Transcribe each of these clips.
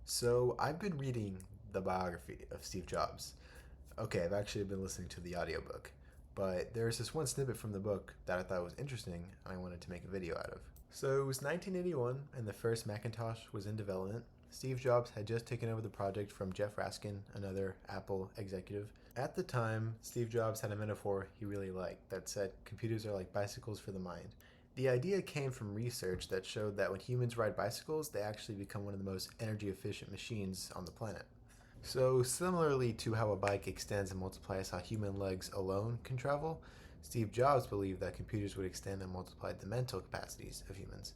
So I've been reading the biography of Steve Jobs. Okay, I've actually been listening to the audiobook, but there's this one snippet from the book that I thought was interesting and I wanted to make a video out of. So it was 1981 and the first Macintosh was in development. Steve Jobs had just taken over the project from Jeff Raskin, another Apple executive. At the time, Steve Jobs had a metaphor he really liked that said computers are like bicycles for the mind. The idea came from research that showed that when humans ride bicycles, they actually become one of the most energy efficient machines on the planet. So, similarly to how a bike extends and multiplies how human legs alone can travel, Steve Jobs believed that computers would extend and multiply the mental capacities of humans.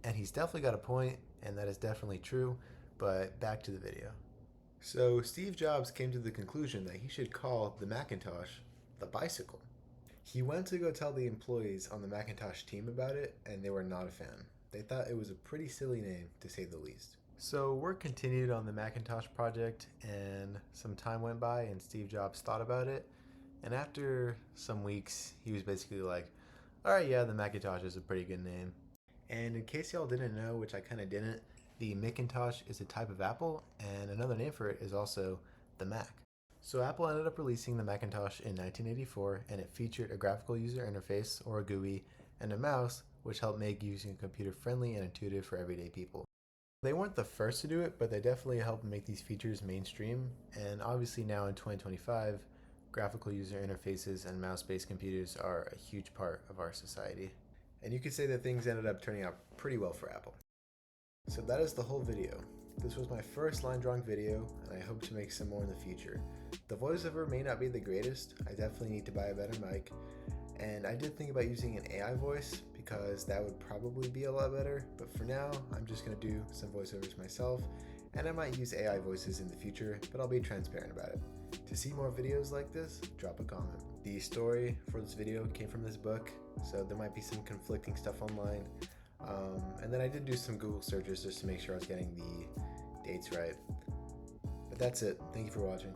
And he's definitely got a point, and that is definitely true, but back to the video. So, Steve Jobs came to the conclusion that he should call the Macintosh the bicycle. He went to go tell the employees on the Macintosh team about it, and they were not a fan. They thought it was a pretty silly name, to say the least. So, work continued on the Macintosh project, and some time went by, and Steve Jobs thought about it. And after some weeks, he was basically like, alright, yeah, the Macintosh is a pretty good name. And in case y'all didn't know, which I kind of didn't, the Macintosh is a type of Apple, and another name for it is also the Mac. So Apple ended up releasing the Macintosh in 1984, and it featured a graphical user interface, or a GUI, and a mouse, which helped make using a computer friendly and intuitive for everyday people. They weren't the first to do it, but they definitely helped make these features mainstream, and obviously now in 2025, graphical user interfaces and mouse-based computers are a huge part of our society. And you could say that things ended up turning out pretty well for Apple. So that is the whole video. This was my first line drawing video, and I hope to make some more in the future. The voiceover may not be the greatest. I definitely need to buy a better mic. And I did think about using an AI voice because that would probably be a lot better. But for now, I'm just going to do some voiceovers myself. And I might use AI voices in the future, but I'll be transparent about it. To see more videos like this, drop a comment. The story for this video came from this book, so there might be some conflicting stuff online. And then I did do some Google searches just to make sure I was getting the dates right. But that's it. Thank you for watching.